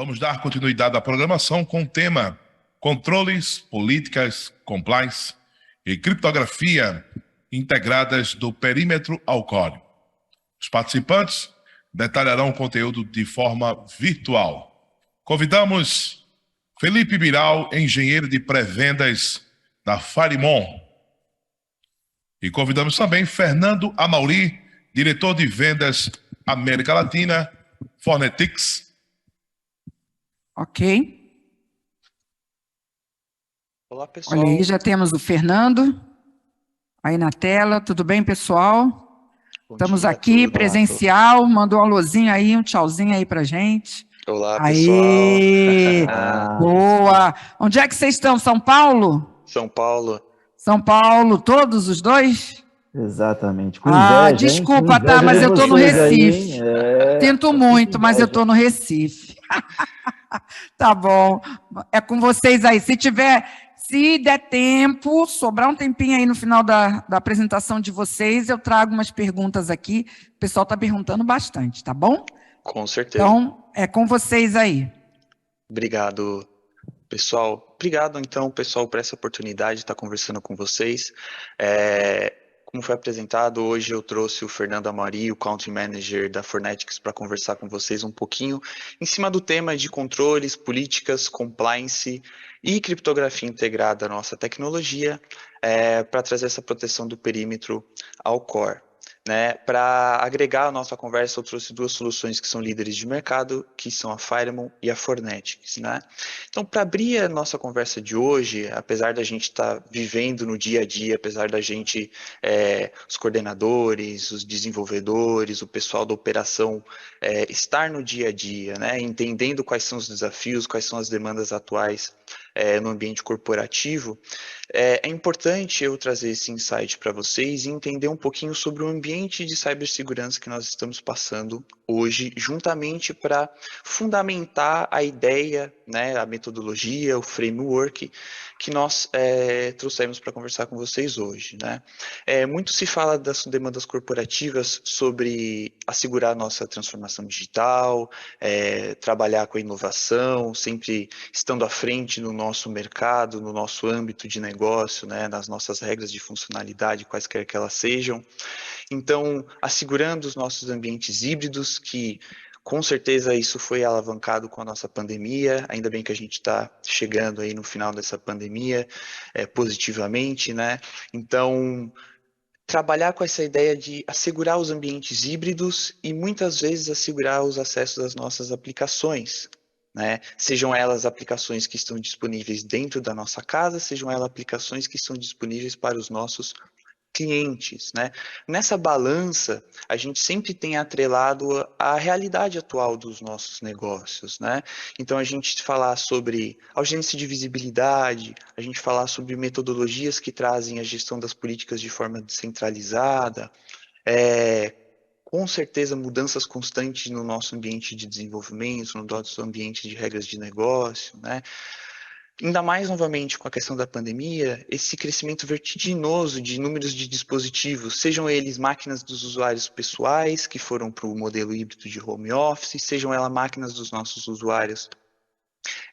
Vamos dar continuidade à programação com o tema Controles, Políticas, Compliance e Criptografia integradas do perímetro ao código. Os participantes detalharão o conteúdo de forma virtual. Convidamos Felipe Biral, engenheiro de pré-vendas da Farimon. E convidamos também Fernando Amauri, diretor de vendas América Latina, Fornetics. Ok. Olá, pessoal. Olha aí, já temos o Fernando aí na tela. Tudo bem, pessoal? Bom Estamos dia a aqui, todos. presencial. Mandou um alôzinho aí, um tchauzinho aí pra gente. Olá, Aê! pessoal. Boa! Onde é que vocês estão? São Paulo? São Paulo. São Paulo, todos os dois? Exatamente. Com inveja, hein? Desculpa, Com tá? inveja Mas de eu tô no vocês aí, Recife. hein? Sinto muito, mas eu tô no Recife. Tá bom. É com vocês aí. Se der tempo, sobrar um tempinho aí no final da apresentação de vocês, eu trago umas perguntas aqui. O pessoal está perguntando bastante, tá bom? Com certeza. Então, é com vocês aí. Obrigado, pessoal. Obrigado, então, pessoal, por essa oportunidade de estar conversando com vocês. Como foi apresentado, hoje eu trouxe o Fernando Amauri, o Country Manager da Fornetics, para conversar com vocês um pouquinho em cima do tema de controles, políticas, compliance e criptografia integrada à nossa tecnologia, para trazer essa proteção do perímetro ao core. Né? Para agregar a nossa conversa, eu trouxe duas soluções que são líderes de mercado, que são a Farimon e a Fornetics. Né? Então, para abrir a nossa conversa de hoje, apesar da gente estar vivendo no dia a dia, apesar da gente, os coordenadores, os desenvolvedores, o pessoal da operação estar no dia a dia, né? Entendendo quais são os desafios, quais são as demandas atuais no ambiente corporativo, é importante eu trazer esse insight para vocês e entender um pouquinho sobre o ambiente de cibersegurança que nós estamos passando hoje, juntamente para fundamentar a ideia, né, a metodologia, o framework que nós trouxemos para conversar com vocês hoje. Né? Muito se fala das demandas corporativas sobre assegurar a nossa transformação digital, trabalhar com a inovação, sempre estando à frente no nosso mercado, no nosso âmbito de negócio, né, nas nossas regras de funcionalidade, quaisquer que elas sejam. Então, assegurando os nossos ambientes híbridos, que com certeza isso foi alavancado com a nossa pandemia, ainda bem que a gente está chegando aí no final dessa pandemia positivamente, né? Então, trabalhar com essa ideia de assegurar os ambientes híbridos e muitas vezes assegurar os acessos às nossas aplicações, né? Sejam elas aplicações que estão disponíveis dentro da nossa casa, sejam elas aplicações que estão disponíveis para os nossos clientes, né? Nessa balança, a gente sempre tem atrelado a realidade atual dos nossos negócios, né? Então, a gente falar sobre ausência de visibilidade, a gente falar sobre metodologias que trazem a gestão das políticas de forma descentralizada, com certeza mudanças constantes no nosso ambiente de desenvolvimento, no nosso ambiente de regras de negócio, né? Ainda mais, novamente, com a questão da pandemia, esse crescimento vertiginoso de números de dispositivos, sejam eles máquinas dos usuários pessoais, que foram para o modelo híbrido de home office, sejam elas máquinas dos nossos usuários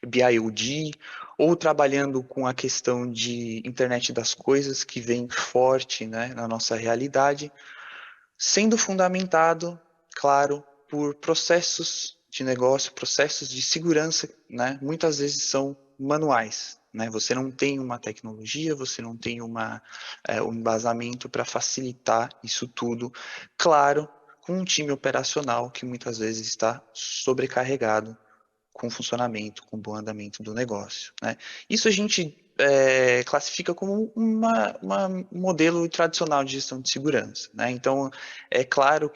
BIOD, ou trabalhando com a questão de internet das coisas, que vem forte, né, na nossa realidade, sendo fundamentado, claro, por processos de negócio, processos de segurança, né, muitas vezes são manuais, né? Você não tem uma tecnologia, você não tem um embasamento para facilitar isso tudo, claro, com um time operacional que muitas vezes está sobrecarregado com o funcionamento, com o bom andamento do negócio, né? Isso a gente classifica como um modelo tradicional de gestão de segurança, né? Então, é claro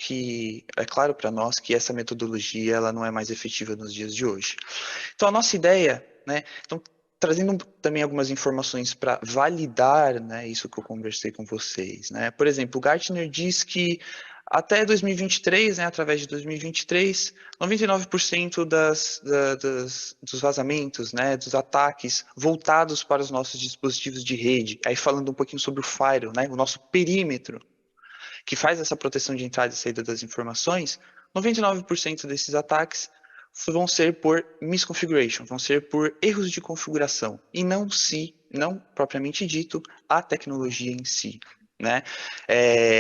para nós que essa metodologia ela não é mais efetiva nos dias de hoje. Então, a nossa ideia, né? Então, trazendo também algumas informações para validar, né, isso que eu conversei com vocês, né? Por exemplo, o Gartner diz que até 2023, né, através de 2023, 99% dos vazamentos, né, dos ataques voltados para os nossos dispositivos de rede, aí falando um pouquinho sobre o firewall, né, o nosso perímetro, que faz essa proteção de entrada e saída das informações, 99% desses ataques vão ser por misconfiguration, vão ser por erros de configuração, e não propriamente dito, a tecnologia em si. Né?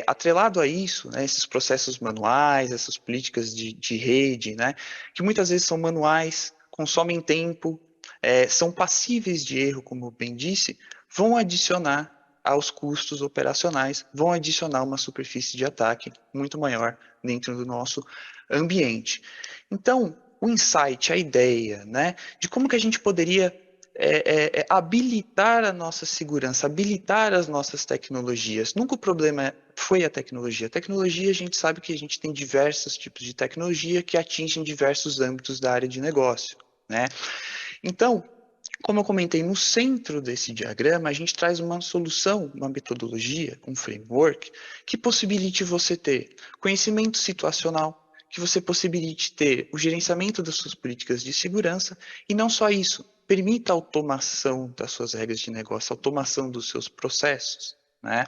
Atrelado a isso, né, esses processos manuais, essas políticas de rede, né, que muitas vezes são manuais, consomem tempo, são passíveis de erro, como eu bem disse, vão adicionar aos custos operacionais, vão adicionar uma superfície de ataque muito maior dentro do nosso ambiente. Então, o insight, a ideia, né, de como que a gente poderia habilitar a nossa segurança, habilitar as nossas tecnologias. Nunca o problema foi a tecnologia. A tecnologia, a gente sabe que a gente tem diversos tipos de tecnologia que atingem diversos âmbitos da área de negócio, né? Então, como eu comentei, no centro desse diagrama, a gente traz uma solução, uma metodologia, um framework, que possibilite você ter conhecimento situacional, que você possibilite ter o gerenciamento das suas políticas de segurança, e não só isso, permita a automação das suas regras de negócio, a automação dos seus processos, né?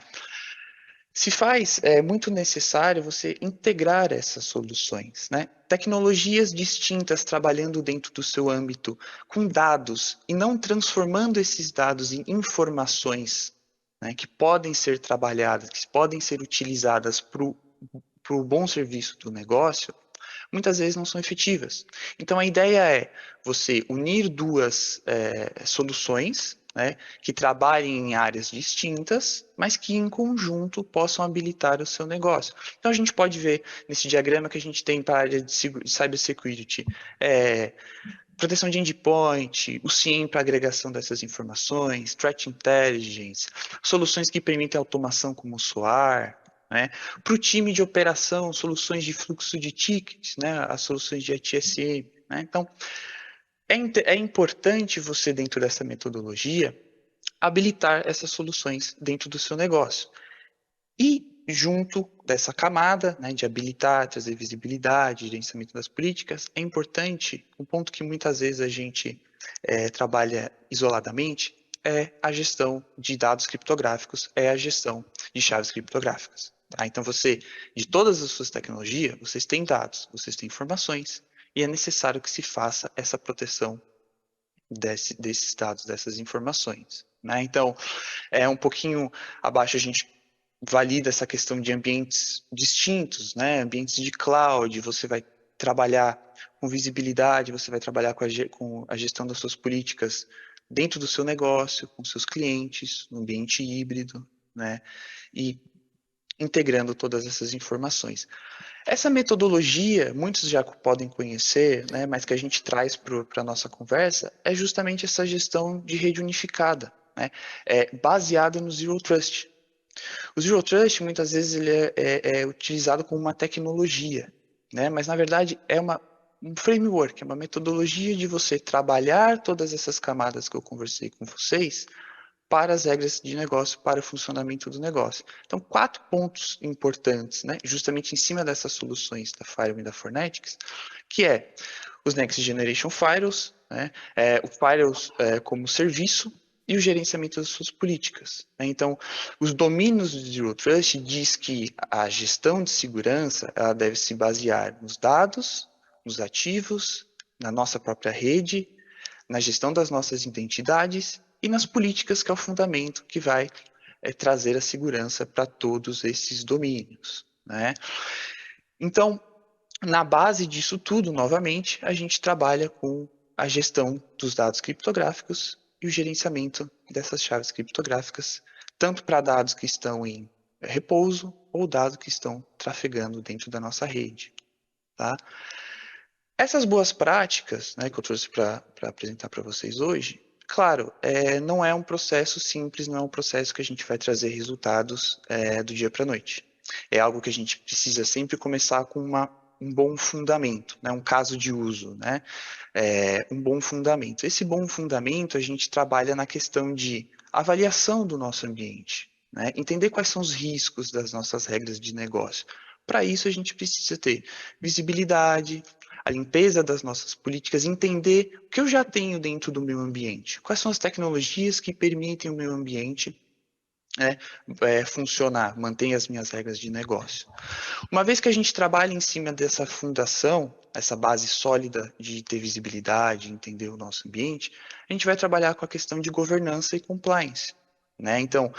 Se faz muito necessário você integrar essas soluções, né? Tecnologias distintas trabalhando dentro do seu âmbito, com dados, e não transformando esses dados em informações, né, que podem ser trabalhadas, que podem ser utilizadas para o bom serviço do negócio, muitas vezes não são efetivas. Então, a ideia é você unir duas soluções, né, que trabalhem em áreas distintas, mas que em conjunto possam habilitar o seu negócio. Então, a gente pode ver nesse diagrama que a gente tem para a área de cybersecurity, proteção de endpoint, o CIEM para agregação dessas informações, threat intelligence, soluções que permitem automação como o SOAR, né? Para o time de operação, soluções de fluxo de tickets, né? As soluções de ITSM. Né? Então, é importante você, dentro dessa metodologia, habilitar essas soluções dentro do seu negócio. E, junto dessa camada, né, de habilitar, trazer visibilidade, gerenciamento das políticas, é importante, um ponto que muitas vezes a gente trabalha isoladamente, é a gestão de dados criptográficos, é a gestão de chaves criptográficas. Tá? Então, de todas as suas tecnologias, vocês têm dados, vocês têm informações, e é necessário que se faça essa proteção desses dados, dessas informações. Né? Então, um pouquinho abaixo a gente valida essa questão de ambientes distintos, né? Ambientes de cloud, você vai trabalhar com visibilidade, você vai trabalhar com a gestão das suas políticas dentro do seu negócio, com seus clientes, no ambiente híbrido, né? E integrando todas essas informações. Essa metodologia, muitos já podem conhecer, né, mas que a gente traz para a nossa conversa, é justamente essa gestão de rede unificada, né, baseada no Zero Trust. O Zero Trust, muitas vezes, ele é utilizado como uma tecnologia, né, mas, na verdade, é um framework, é uma metodologia de você trabalhar todas essas camadas que eu conversei com vocês para as regras de negócio, para o funcionamento do negócio. Então, 4 pontos importantes, né, justamente em cima dessas soluções da Firewall e da Fornetics, que é os Next Generation Firewalls, né, o Firewalls como serviço e o gerenciamento das suas políticas. Né? Então, os domínios do Zero Trust diz que a gestão de segurança ela deve se basear nos dados, nos ativos, na nossa própria rede, na gestão das nossas identidades e nas políticas, que é o fundamento que vai trazer a segurança para todos esses domínios. Né? Então, na base disso tudo, novamente, a gente trabalha com a gestão dos dados criptográficos e o gerenciamento dessas chaves criptográficas, tanto para dados que estão em repouso ou dados que estão trafegando dentro da nossa rede. Tá? Essas boas práticas, né, que eu trouxe para apresentar para vocês hoje, claro, não é um processo simples, não é um processo que a gente vai trazer resultados do dia para a noite. É algo que a gente precisa sempre começar com um bom fundamento, né, um caso de uso, né, um bom fundamento. Esse bom fundamento a gente trabalha na questão de avaliação do nosso ambiente, né, entender quais são os riscos das nossas regras de negócio. Para isso a gente precisa ter visibilidade, a limpeza das nossas políticas, entender o que eu já tenho dentro do meu ambiente, quais são as tecnologias que permitem o meu ambiente funcionar, manter as minhas regras de negócio. Uma vez que a gente trabalha em cima dessa fundação, essa base sólida de ter visibilidade, entender o nosso ambiente, a gente vai trabalhar com a questão de governança e compliance, né? Então,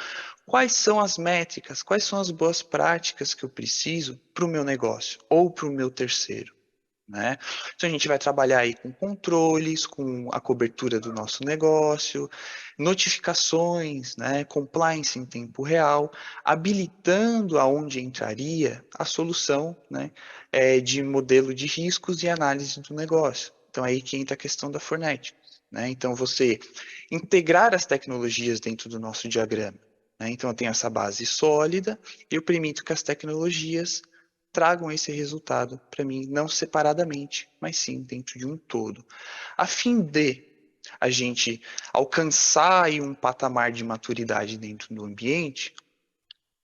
quais são as métricas, quais são as boas práticas que eu preciso para o meu negócio ou para o meu terceiro? Né? Então a gente vai trabalhar aí com controles, com a cobertura do nosso negócio, notificações, né? Compliance em tempo real, habilitando aonde entraria a solução, né? De modelo de riscos e análise do negócio. Então aí que entra a questão da Fornet. Né? Então você integrar as tecnologias dentro do nosso diagrama. Né? Então eu tenho essa base sólida e eu permito que as tecnologias tragam esse resultado para mim, não separadamente, mas sim dentro de um todo. A fim de a gente alcançar aí um patamar de maturidade dentro do ambiente,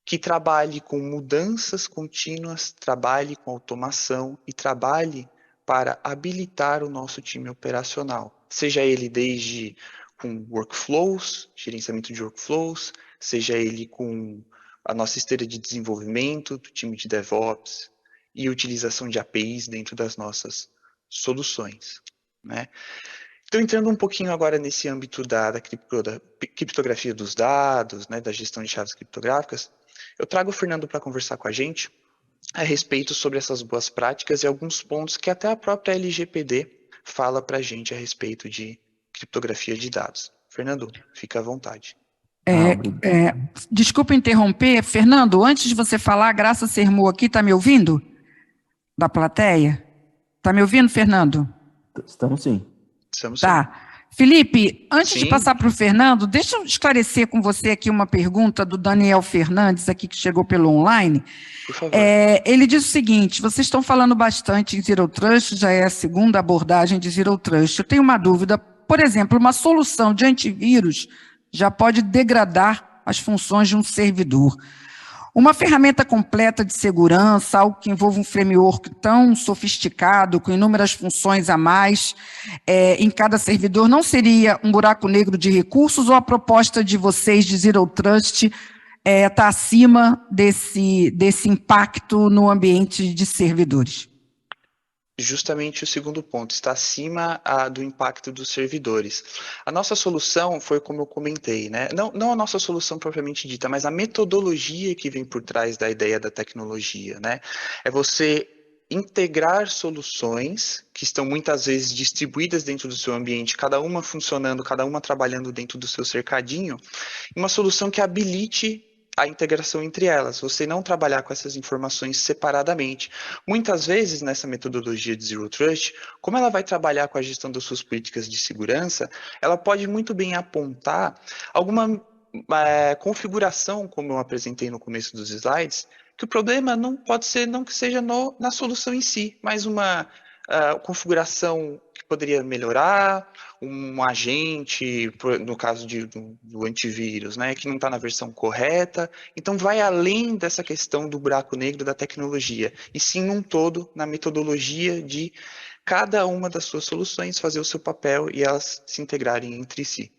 que trabalhe com mudanças contínuas, trabalhe com automação e trabalhe para habilitar o nosso time operacional. Seja ele desde com workflows, gerenciamento de workflows, seja ele com a nossa esteira de desenvolvimento do time de DevOps e utilização de APIs dentro das nossas soluções, né? Então, entrando um pouquinho agora nesse âmbito da criptografia dos dados, né, da gestão de chaves criptográficas, eu trago o Fernando para conversar com a gente a respeito sobre essas boas práticas e alguns pontos que até a própria LGPD fala para a gente a respeito de criptografia de dados. Fernando, fica à vontade. Desculpa interromper, Fernando, antes de você falar, a Graça Sermou aqui, está me ouvindo? Da plateia? Está me ouvindo, Fernando? Estamos sim. Estamos sim. Tá. Felipe, antes de passar para o Fernando, deixa eu esclarecer com você aqui uma pergunta do Daniel Fernandes, aqui que chegou pelo online. Por favor. Ele diz o seguinte: vocês estão falando bastante em Zero Trust, já é a segunda abordagem de Zero Trust. Eu tenho uma dúvida, por exemplo, uma solução de antivírus já pode degradar as funções de um servidor. Uma ferramenta completa de segurança, algo que envolva um framework tão sofisticado, com inúmeras funções a mais, em cada servidor, não seria um buraco negro de recursos, ou a proposta de vocês de Zero Trust está acima desse impacto no ambiente de servidores? Justamente o segundo ponto, está acima do impacto dos servidores. A nossa solução foi como eu comentei, né? Não a nossa solução propriamente dita, mas a metodologia que vem por trás da ideia da tecnologia, né? É você integrar soluções que estão muitas vezes distribuídas dentro do seu ambiente, cada uma funcionando, cada uma trabalhando dentro do seu cercadinho, uma solução que habilite a integração entre elas, você não trabalhar com essas informações separadamente. Muitas vezes, nessa metodologia de Zero Trust, como ela vai trabalhar com a gestão das suas políticas de segurança, ela pode muito bem apontar alguma configuração, como eu apresentei no começo dos slides, que o problema não pode ser, não que seja na solução em si, mas uma configuração que poderia melhorar, um agente, no caso do antivírus, né, que não está na versão correta. Então, vai além dessa questão do buraco negro da tecnologia, e sim num todo, na metodologia de cada uma das suas soluções fazer o seu papel e elas se integrarem entre si.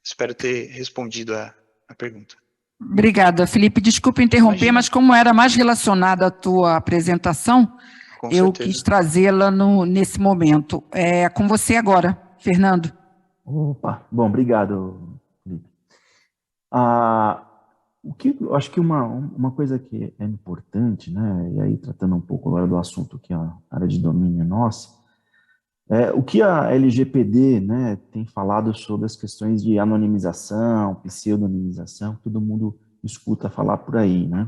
Espero ter respondido a pergunta. Obrigada, Felipe. Desculpa interromper, Imagina. Mas como era mais relacionada à tua apresentação, eu quis trazê-la nesse momento. É com você agora, Fernando. Opa, bom, obrigado, Felipe. Eu acho que uma coisa que é importante, né, e aí tratando um pouco agora do assunto que é a área de domínio nossa, o que a LGPD, né, tem falado sobre as questões de anonimização, pseudonimização, todo mundo escuta falar por aí, né?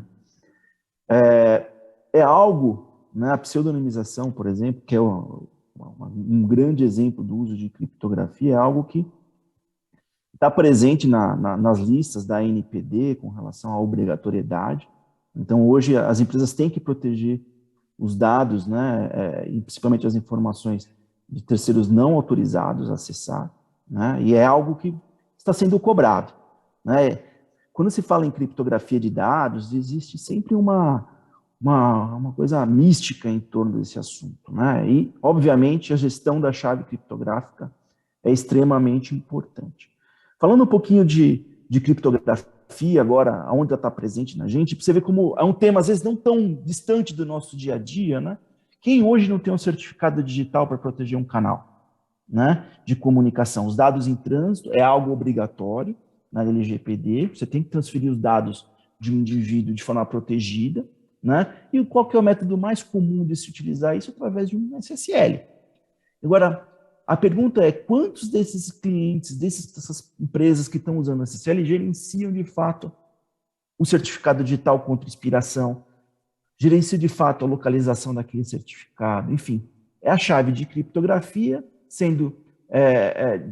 É algo, né, a pseudonimização, por exemplo, que é um grande exemplo do uso de criptografia, é algo que está presente nas listas da ANPD com relação à obrigatoriedade. Então, hoje, as empresas têm que proteger os dados, né, e principalmente as informações de terceiros não autorizados a acessar, né, e é algo que está sendo cobrado, né. Quando se fala em criptografia de dados, existe sempre uma coisa mística em torno desse assunto, né, e, obviamente, a gestão da chave criptográfica é extremamente importante. Falando um pouquinho de criptografia agora, onde ela está presente na gente, para você ver como é um tema, às vezes, não tão distante do nosso dia a dia, né? Quem hoje não tem um certificado digital para proteger um canal, né, de comunicação? Os dados em trânsito é algo obrigatório na LGPD, você tem que transferir os dados de um indivíduo de forma protegida, né? E qual que é o método mais comum de se utilizar isso? Através de um SSL. Agora, a pergunta é, quantos desses clientes, dessas empresas que estão usando SSL gerenciam de fato o certificado digital contra expiração, gerenciam de fato a localização daquele certificado, enfim, é a chave de criptografia sendo,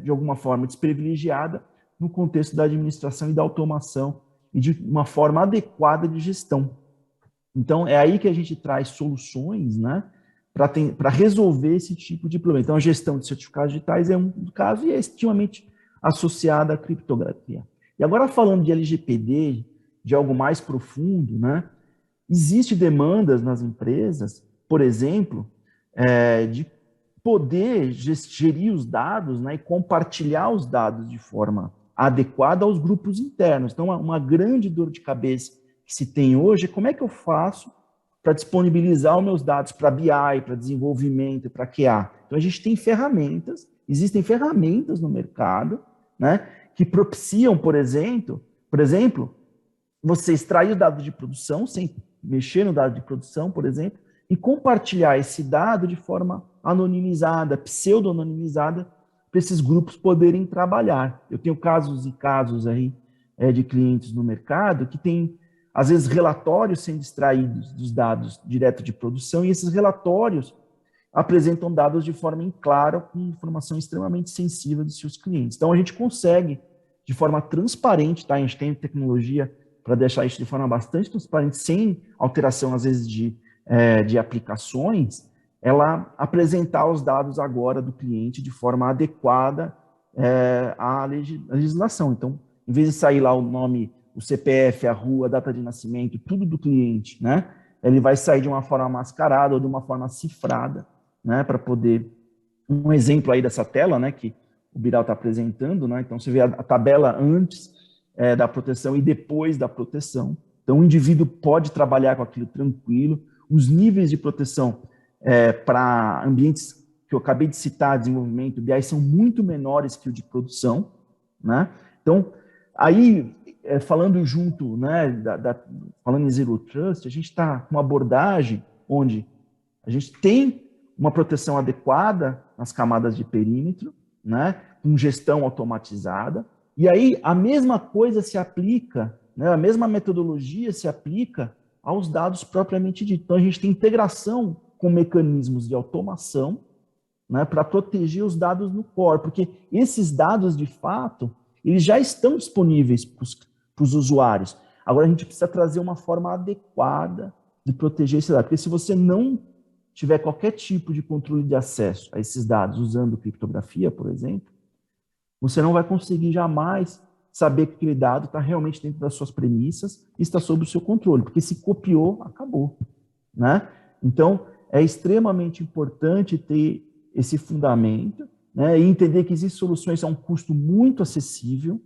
de alguma forma, desprivilegiada no contexto da administração e da automação e de uma forma adequada de gestão. Então, é aí que a gente traz soluções, né, para resolver esse tipo de problema. Então, a gestão de certificados digitais é um caso e é extremamente associada à criptografia. E agora, falando de LGPD, de algo mais profundo, né, existe demandas nas empresas, por exemplo, de poder gerir os dados, né, e compartilhar os dados de forma adequada aos grupos internos. Então, uma grande dor de cabeça que se tem hoje é como é que eu faço para disponibilizar os meus dados para BI, para desenvolvimento, para QA. Então, a gente tem ferramentas, existem ferramentas no mercado, né, que propiciam, por exemplo, você extrair o dado de produção, sem mexer no dado de produção, por exemplo, e compartilhar esse dado de forma anonimizada, pseudo-anonimizada, para esses grupos poderem trabalhar. Eu tenho casos e casos aí de clientes no mercado que tem, às vezes, relatórios sendo extraídos dos dados direto de produção, e esses relatórios apresentam dados de forma clara, com informação extremamente sensível dos seus clientes. Então, a gente consegue, de forma transparente, tá? A gente tem tecnologia para deixar isso de forma bastante transparente, sem alteração, às vezes, de aplicações, ela apresentar os dados agora do cliente de forma adequada à legislação. Então, em vez de sair lá o nome, o CPF, a rua, a data de nascimento, tudo do cliente, né? Ele vai sair de uma forma mascarada ou de uma forma cifrada, né? Para poder... Um exemplo aí dessa tela, né? Que o Biral está apresentando, né? Então, você vê a tabela antes da proteção e depois da proteção. Então, o indivíduo pode trabalhar com aquilo tranquilo. Os níveis de proteção para ambientes que eu acabei de citar, desenvolvimento, BI, são muito menores que o de produção, né? Então, aí, falando junto, né, falando em Zero Trust, a gente está com uma abordagem onde a gente tem uma proteção adequada nas camadas de perímetro, né, com gestão automatizada, e aí a mesma coisa se aplica, né, a mesma metodologia se aplica aos dados propriamente ditos. Então, a gente tem integração com mecanismos de automação, né, para proteger os dados no core, porque esses dados, de fato, eles já estão disponíveis para os usuários. Agora, a gente precisa trazer uma forma adequada de proteger esses dados, porque se você não tiver qualquer tipo de controle de acesso a esses dados usando criptografia, por exemplo, você não vai conseguir jamais saber que aquele dado está realmente dentro das suas premissas e está sob o seu controle, porque se copiou, acabou, né? Então, é extremamente importante ter esse fundamento, né, e entender que existem soluções a um custo muito acessível,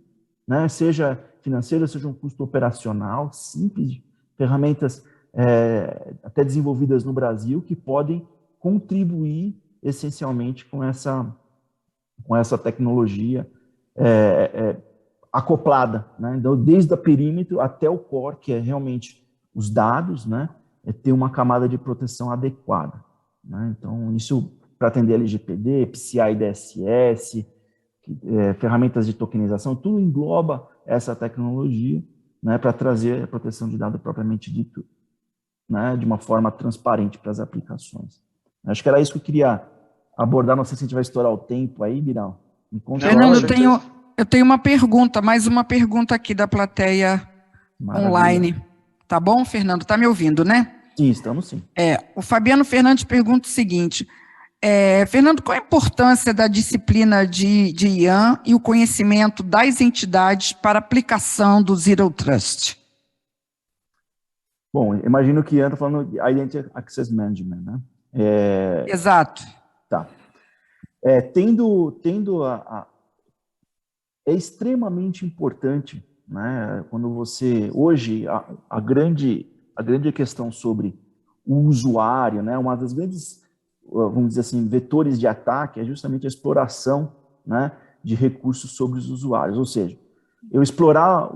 né, seja financeiro, seja um custo operacional, simples, ferramentas até desenvolvidas no Brasil, que podem contribuir essencialmente com essa tecnologia acoplada, né? Então, desde o perímetro até o core, que é realmente os dados, né, ter uma camada de proteção adequada, né? Então, isso para atender LGPD, PCI DSS, ferramentas de tokenização, tudo engloba essa tecnologia, né, para trazer a proteção de dados propriamente dito, né, de uma forma transparente para as aplicações. Acho que era isso que eu queria abordar. Não sei se a gente vai estourar o tempo aí, Biral. Fernando, eu tenho uma pergunta, mais uma pergunta aqui da plateia online. Tá bom, Fernando? Está me ouvindo, né? Sim, estamos sim. O Fabiano Fernandes pergunta o seguinte: Fernando, qual a importância da disciplina de IAM e o conhecimento das entidades para aplicação do Zero Trust? Bom, imagino que IAM está falando de Identity Access Management, né? Exato. Tá. É extremamente importante né? Quando você, hoje, a grande questão sobre o usuário, né? Uma das grandes, vamos dizer assim, vetores de ataque é justamente a exploração, né, de recursos sobre os usuários, ou seja, eu explorar,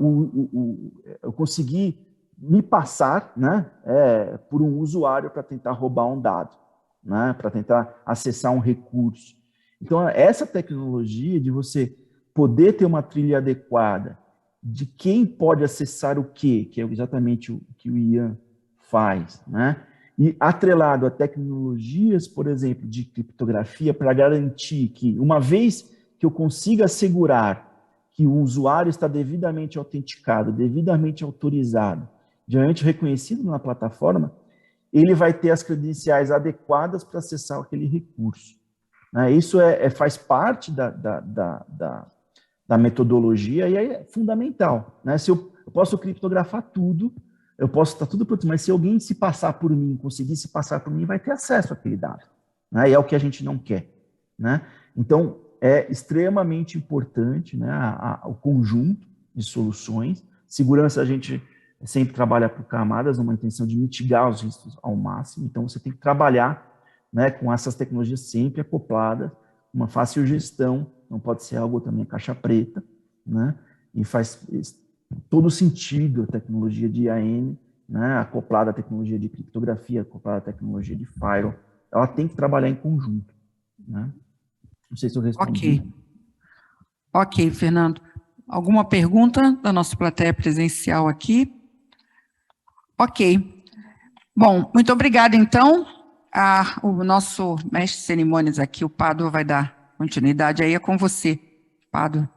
eu conseguir me passar, né, por um usuário para tentar roubar um dado, né, para tentar acessar um recurso. Então, essa tecnologia de você poder ter uma trilha adequada de quem pode acessar o quê, que é exatamente o que o Ian faz, né, e atrelado a tecnologias, por exemplo, de criptografia, para garantir que, uma vez que eu consiga assegurar que o usuário está devidamente autenticado, devidamente autorizado, diante reconhecido na plataforma, ele vai ter as credenciais adequadas para acessar aquele recurso. Isso faz parte da metodologia e é fundamental. Se eu posso criptografar tudo, eu posso estar tudo pronto, mas se alguém se passar por mim, conseguir se passar por mim, vai ter acesso àquele dado. E é o que a gente não quer. Então, é extremamente importante, o conjunto de soluções. Segurança, a gente sempre trabalha por camadas, uma intenção de mitigar os riscos ao máximo. Então, você tem que trabalhar, com essas tecnologias sempre acopladas, uma fácil gestão, não pode ser algo também caixa preta, e faz todo sentido a tecnologia de IAM, acoplada à tecnologia de criptografia, acoplada à tecnologia de firewall, ela tem que trabalhar em conjunto. Não sei se eu respondi. Ok, Fernando. Alguma pergunta da nossa plateia presencial aqui? Ok. Bom, muito obrigada, então. O nosso mestre de cerimônias aqui, o Pádua, vai dar continuidade aí, é com você, Pádua.